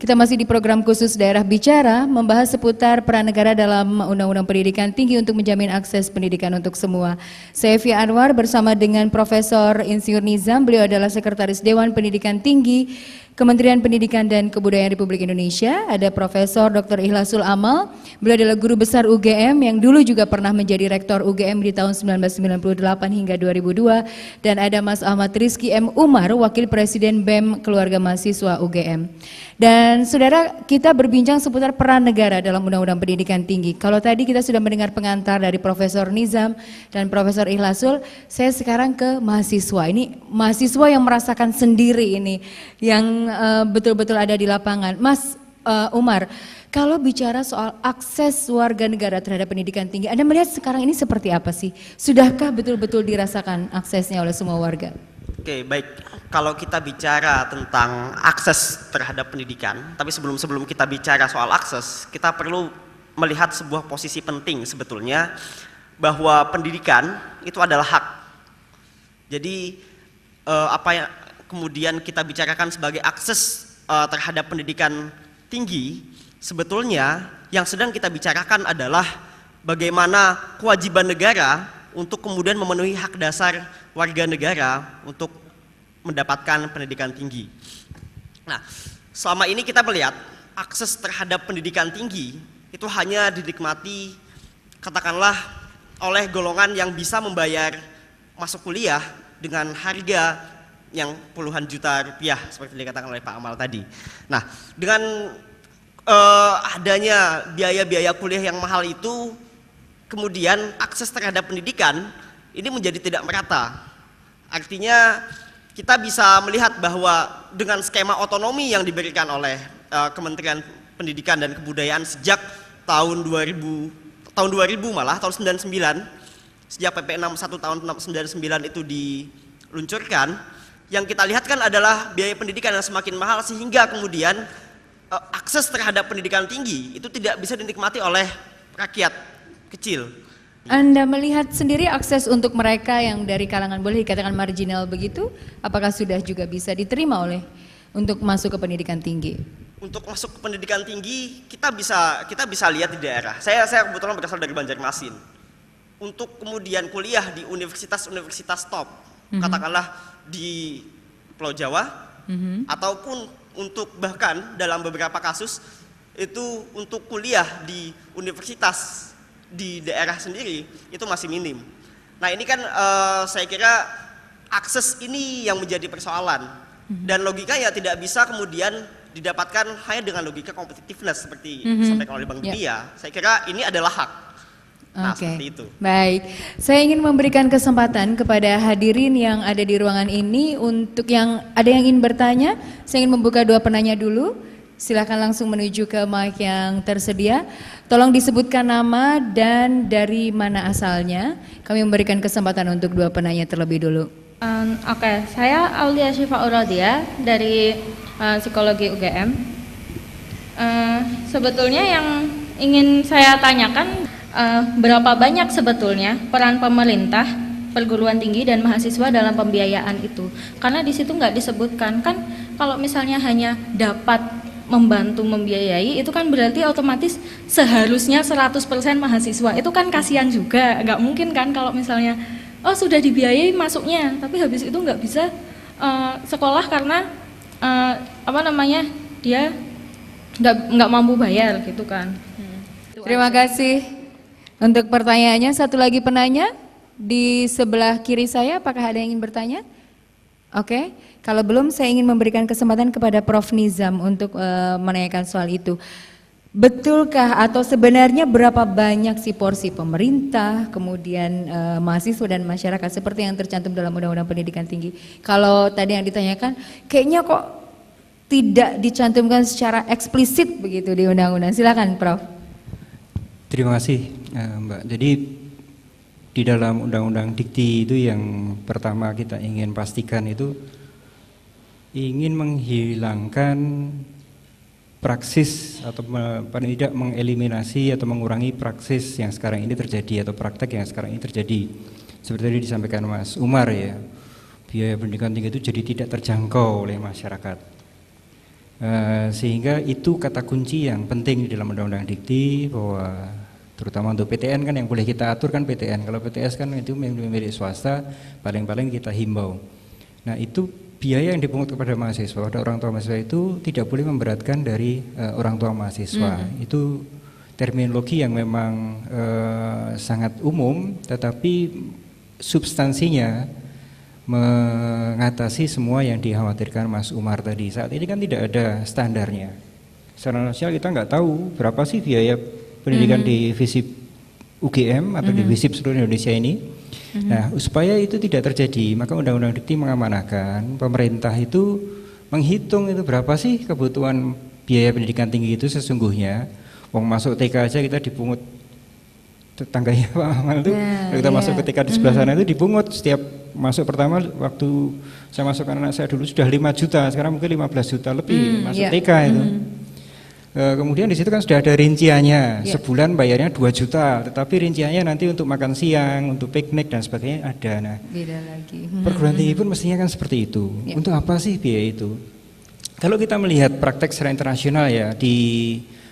Kita masih di program khusus Daerah Bicara, membahas seputar peran negara dalam Undang-Undang Pendidikan Tinggi untuk menjamin akses pendidikan untuk semua. Saya Fia Anwar bersama dengan Profesor Insinyur Nizam, beliau adalah Sekretaris Dewan Pendidikan Tinggi Kementerian Pendidikan dan Kebudayaan Republik Indonesia. Ada Profesor Dr. Ikhlasul Amal, beliau adalah Guru Besar UGM yang dulu juga pernah menjadi Rektor UGM di tahun 1998 hingga 2002. Dan ada Mas Ahmad Rizky M. Umar, Wakil Presiden BEM Keluarga Mahasiswa UGM. Dan saudara, kita berbincang seputar peran negara dalam Undang-Undang Pendidikan Tinggi. Kalau tadi kita sudah mendengar pengantar dari Profesor Nizam dan Profesor Ikhlasul, saya sekarang ke mahasiswa. Ini mahasiswa yang merasakan sendiri ini, yang betul-betul ada di lapangan. Mas Umar, kalau bicara soal akses warga negara terhadap pendidikan tinggi, Anda melihat sekarang ini seperti apa sih? Sudahkah betul-betul dirasakan aksesnya oleh semua warga? Oke, baik. Kalau kita bicara tentang akses terhadap pendidikan, tapi sebelum kita bicara soal akses, kita perlu melihat sebuah posisi penting sebetulnya, bahwa pendidikan itu adalah hak. Jadi apa yang kemudian kita bicarakan sebagai akses terhadap pendidikan tinggi, sebetulnya yang sedang kita bicarakan adalah bagaimana kewajiban negara untuk kemudian memenuhi hak dasar warga negara untuk mendapatkan pendidikan tinggi. Nah, selama ini kita melihat akses terhadap pendidikan tinggi itu hanya dinikmati katakanlah oleh golongan yang bisa membayar masuk kuliah dengan harga yang puluhan juta rupiah seperti dikatakan oleh Pak Amal tadi. Nah, dengan adanya biaya-biaya kuliah yang mahal itu, kemudian akses terhadap pendidikan ini menjadi tidak merata. Artinya kita bisa melihat bahwa dengan skema otonomi yang diberikan oleh Kementerian Pendidikan dan Kebudayaan sejak tahun 2000 malah tahun 99, sejak PP 61 tahun 99 itu diluncurkan, yang kita lihat kan adalah biaya pendidikan yang semakin mahal sehingga kemudian akses terhadap pendidikan tinggi itu tidak bisa dinikmati oleh rakyat kecil. Anda melihat sendiri akses untuk mereka yang dari kalangan boleh dikatakan marginal begitu, apakah sudah juga bisa diterima oleh untuk masuk ke pendidikan tinggi? Untuk masuk ke pendidikan tinggi kita bisa lihat di daerah. Saya kebetulan berasal dari Banjarmasin. Untuk kemudian kuliah di universitas-universitas top, katakanlah di Pulau Jawa, ataupun untuk bahkan dalam beberapa kasus itu untuk kuliah di universitas di daerah sendiri itu masih minim. Nah, ini kan saya kira akses ini yang menjadi persoalan, dan logika ya tidak bisa kemudian didapatkan hanya dengan logika competitiveness seperti disampaikan oleh Bang Dia. Saya kira ini adalah hak. Nah, seperti itu. Baik, saya ingin memberikan kesempatan kepada hadirin yang ada di ruangan ini untuk yang ada yang ingin bertanya. Saya ingin membuka dua penanya dulu. Silakan langsung menuju ke mic yang tersedia. Tolong disebutkan nama dan dari mana asalnya. Kami memberikan kesempatan untuk dua penanya terlebih dulu. Oke, saya Aulia Syifa Uradia dari Psikologi UGM. Sebetulnya yang ingin saya tanyakan, berapa banyak sebetulnya peran pemerintah, perguruan tinggi dan mahasiswa dalam pembiayaan itu? Karena di situ nggak disebutkan kan, kalau misalnya hanya dapat membantu membiayai itu kan berarti otomatis seharusnya 100% mahasiswa, itu kan kasihan juga, nggak mungkin kan kalau misalnya sudah dibiayai masuknya tapi habis itu nggak bisa sekolah karena dia nggak mampu bayar gitu kan. Terima kasih untuk pertanyaannya. Satu lagi penanya di sebelah kiri saya, apakah ada yang ingin bertanya? Oke, kalau belum saya ingin memberikan kesempatan kepada Prof. Nizam untuk menanyakan soal itu. Betulkah atau sebenarnya berapa banyak sih porsi pemerintah, kemudian mahasiswa dan masyarakat seperti yang tercantum dalam Undang-Undang Pendidikan Tinggi? Kalau tadi yang ditanyakan, kayaknya kok tidak dicantumkan secara eksplisit begitu di Undang-Undang. Silakan, Prof. Terima kasih, Mbak. Jadi di dalam Undang-Undang Dikti itu yang pertama kita ingin pastikan itu ingin menghilangkan praksis atau paling tidak mengeliminasi atau mengurangi praksis yang sekarang ini terjadi atau praktek yang sekarang ini terjadi. Seperti tadi disampaikan Mas Umar ya, biaya pendidikan tinggi itu jadi tidak terjangkau oleh masyarakat. Sehingga itu kata kunci yang penting di dalam Undang-Undang Dikti, bahwa terutama untuk PTN kan yang boleh kita atur kan PTN. Kalau PTS kan itu milik swasta, paling-paling kita himbau. Nah itu biaya yang dipungut kepada mahasiswa, pada orang tua mahasiswa itu tidak boleh memberatkan dari orang tua mahasiswa. Itu terminologi yang memang sangat umum, tetapi substansinya mengatasi semua yang dikhawatirkan Mas Umar tadi. Saat ini kan tidak ada standarnya. Secara nasional kita nggak tahu berapa sih biaya pendidikan di FISIP UGM atau di FISIP seluruh Indonesia ini. Nah, supaya itu tidak terjadi, maka Undang-Undang Dikti mengamanahkan pemerintah itu menghitung itu berapa sih kebutuhan biaya pendidikan tinggi itu sesungguhnya. Wong masuk TK aja kita dipungut, tetangganya Pak Amal itu, kita masuk ke TK di sebelah sana itu dipungut setiap masuk pertama. Waktu saya masukkan anak saya dulu sudah 5 juta, sekarang mungkin 15 juta lebih masuk TK itu. Kemudian di situ kan sudah ada rinciannya, sebulan bayarnya 2 juta, tetapi rinciannya nanti untuk makan siang, untuk piknik dan sebagainya ada. Nah, beda lagi. Perguruan tinggi pun mestinya kan seperti itu. Untuk apa sih biaya itu? Kalau kita melihat praktek secara internasional ya,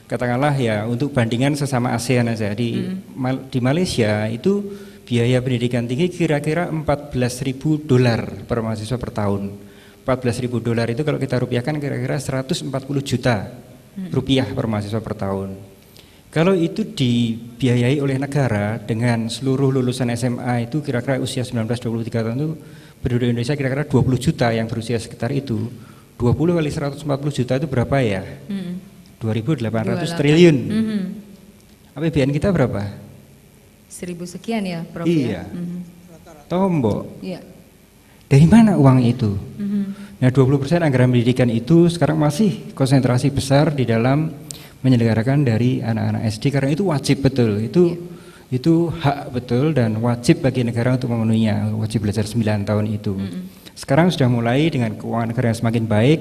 katakanlah ya untuk bandingan sesama ASEAN aja, di Malaysia itu biaya pendidikan tinggi kira-kira $14.000 per mahasiswa per tahun. $14.000 itu kalau kita rupiahkan kira-kira 140 juta rupiah per mahasiswa per tahun. Kalau itu dibiayai oleh negara dengan seluruh lulusan SMA itu kira-kira usia 19-23 tahun itu penduduk Indonesia kira-kira 20 juta yang berusia sekitar itu. 20 kali 140 juta itu berapa ya? 2.800 triliun. APBN kita berapa? 1.000 sekian ya, Prof. Iya. Tombok. Iya. Dari mana uang itu? Nah, 20% anggaran pendidikan itu sekarang masih konsentrasi besar di dalam menyelenggarakan dari anak-anak SD, karena itu wajib betul. Itu hak betul dan wajib bagi negara untuk memenuhinya, wajib belajar 9 tahun itu. Sekarang sudah mulai dengan keuangan negara yang semakin baik,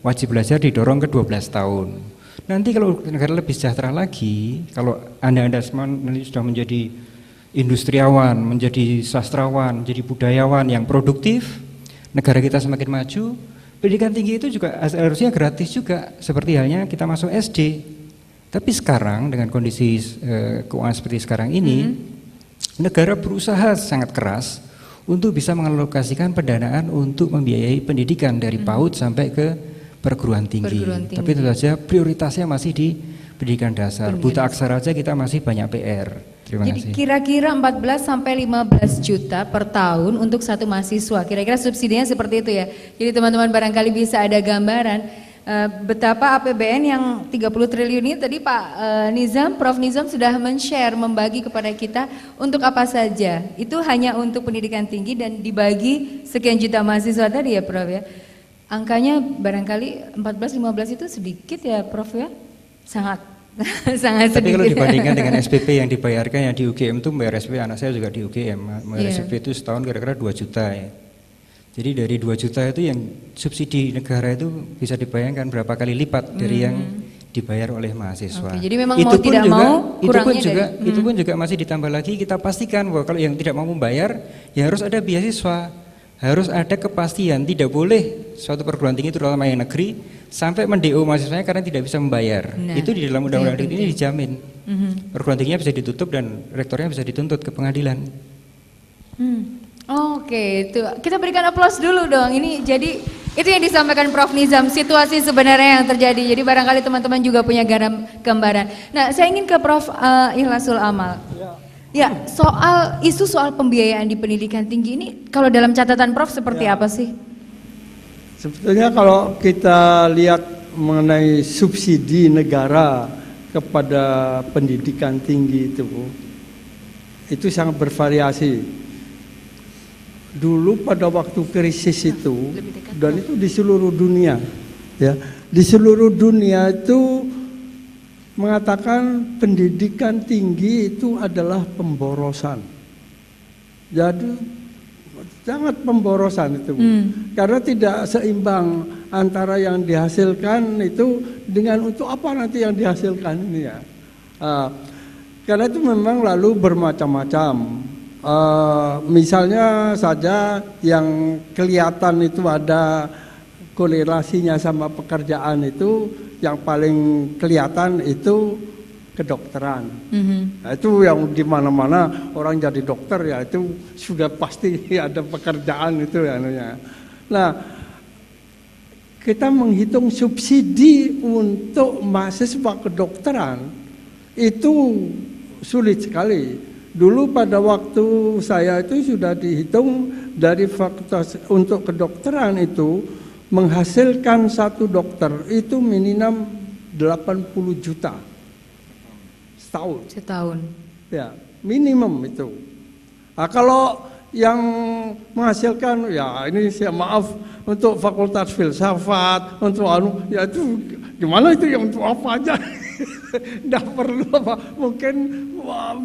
wajib belajar didorong ke 12 tahun. Nanti kalau negara lebih sejahtera lagi, kalau Anda semua nanti sudah menjadi industriawan, menjadi sastrawan, menjadi budayawan yang produktif, negara kita semakin maju, pendidikan tinggi itu juga harusnya gratis juga, seperti halnya kita masuk SD. Tapi sekarang dengan kondisi keuangan seperti sekarang ini, negara berusaha sangat keras untuk bisa mengalokasikan pendanaan untuk membiayai pendidikan dari PAUD sampai ke perguruan tinggi. Tapi tentu saja prioritasnya masih di pendidikan dasar. Buta aksara aja kita masih banyak PR. Terima kasih. Jadi kira-kira 14 sampai 15 juta per tahun untuk satu mahasiswa. Kira-kira subsidinya seperti itu ya. Jadi teman-teman barangkali bisa ada gambaran betapa APBN yang 30 triliun ini tadi Pak Nizam, Prof Nizam sudah men-share, membagi kepada kita untuk apa saja. Itu hanya untuk pendidikan tinggi dan dibagi sekian juta mahasiswa tadi ya Prof ya. Angkanya barangkali 14-15 itu sedikit ya Prof ya. Sangat sangat sedikit. Tapi kalau dibandingkan dengan SPP yang dibayarkan yang di UGM itu membayar SPP, anak saya juga di UGM membayar SPP itu setahun kira-kira 2 juta ya. Jadi dari 2 juta itu yang subsidi negara itu bisa dibayangkan berapa kali lipat dari yang dibayar oleh mahasiswa. Oke, jadi memang mau tidak mau kurangnya itu pun juga masih ditambah lagi, kita pastikan bahwa kalau yang tidak mau membayar ya harus ada beasiswa, harus ada kepastian, tidak boleh suatu perguruan tinggi terutama yang negeri sampai men-DO mahasiswanya karena tidak bisa membayar. Nah, itu di dalam undang-undang ini dijamin. Perguruan tingginya bisa ditutup dan rektornya bisa dituntut ke pengadilan. Oke, itu kita berikan aplaus dulu dong. Ini jadi itu yang disampaikan Prof Nizam, situasi sebenarnya yang terjadi. Jadi barangkali teman-teman juga punya gambaran. Nah, saya ingin ke Prof Ikhlasul Amal. Ya, soal pembiayaan di pendidikan tinggi ini kalau dalam catatan Prof seperti apa sih? Sebetulnya kalau kita lihat mengenai subsidi negara kepada pendidikan tinggi itu sangat bervariasi. Dulu pada waktu krisis itu, dan itu di seluruh dunia, ya, di seluruh dunia itu mengatakan pendidikan tinggi itu adalah pemborosan. Jadi sangat pemborosan itu, karena tidak seimbang antara yang dihasilkan itu dengan untuk apa nanti yang dihasilkan ini ya. Karena itu memang lalu bermacam-macam. Misalnya saja yang kelihatan itu ada korelasinya sama pekerjaan itu yang paling kelihatan itu kedokteran. Nah, itu yang di mana-mana orang jadi dokter ya itu sudah pasti ada pekerjaan itu ya. Nah, kita menghitung subsidi untuk mahasiswa kedokteran itu sulit sekali. Dulu pada waktu saya itu sudah dihitung dari fakultas untuk kedokteran itu menghasilkan satu dokter itu minimum 80 juta setahun. Ya, minimum itu. Nah, kalau yang menghasilkan ya ini saya maaf untuk fakultas filsafat, untuk ya itu gimana itu yang untuk apa aja. Tidak perlu apa, mungkin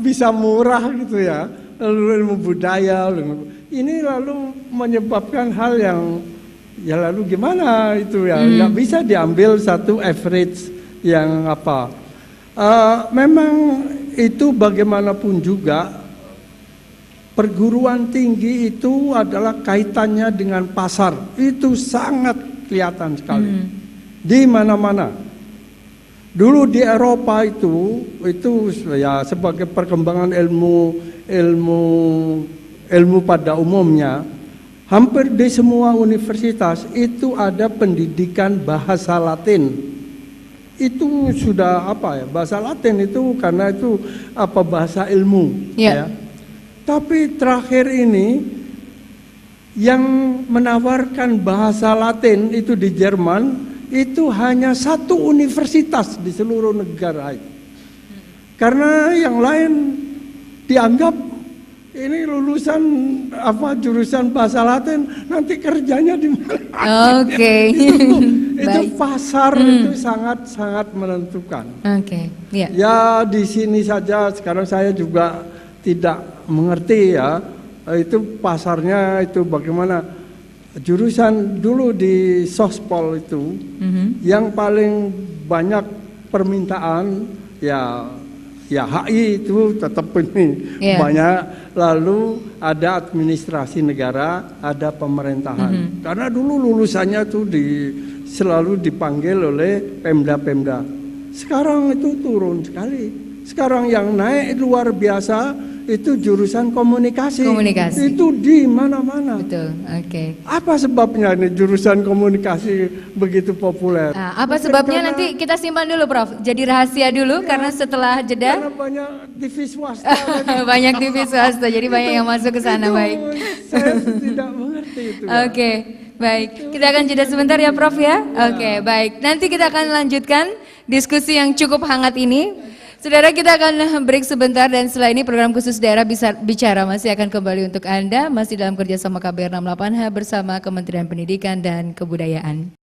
bisa murah gitu ya, lalu ilmu budaya, ini lalu menyebabkan hal yang ya lalu gimana itu ya, nggak bisa diambil satu average yang apa. Memang itu bagaimanapun juga perguruan tinggi itu adalah kaitannya dengan pasar, itu sangat kelihatan sekali di mana-mana. Dulu di Eropa itu ya sebagai perkembangan ilmu pada umumnya, hampir di semua universitas itu ada pendidikan bahasa Latin. Itu sudah apa ya, bahasa Latin itu karena itu apa bahasa ilmu. Ya. Tapi terakhir ini yang menawarkan bahasa Latin itu di Jerman itu hanya satu universitas di seluruh negara itu. Karena yang lain dianggap ini lulusan apa jurusan bahasa Latin nanti kerjanya di mana? Oke. Itu pasar itu sangat menentukan. Oke. Yeah. Ya di sini saja sekarang saya juga tidak mengerti ya itu pasarnya itu bagaimana. Jurusan dulu di Sospol itu yang paling banyak permintaan ya HI itu tetap ini banyak, lalu ada administrasi negara, ada pemerintahan. Karena dulu lulusannya tuh selalu dipanggil oleh Pemda. Sekarang itu turun sekali. Sekarang yang naik luar biasa itu jurusan komunikasi. Itu di mana-mana. Betul, oke. Apa sebabnya nih jurusan komunikasi begitu populer? Nah, apa sebabnya nanti kita simpan dulu, Prof. Jadi rahasia dulu karena setelah jeda. Karena banyak TV swasta. Banyak TV swasta, jadi banyak yang masuk ke sana. Baik. Saya tidak mengerti itu. Oke, baik. Kita akan jeda sebentar ya, Prof ya. Oke, baik. Nanti kita akan lanjutkan diskusi yang cukup hangat ini. Saudara, kita akan break sebentar dan setelah ini program khusus daerah bicara masih akan kembali untuk Anda, masih dalam kerjasama KBR 68H bersama Kementerian Pendidikan dan Kebudayaan.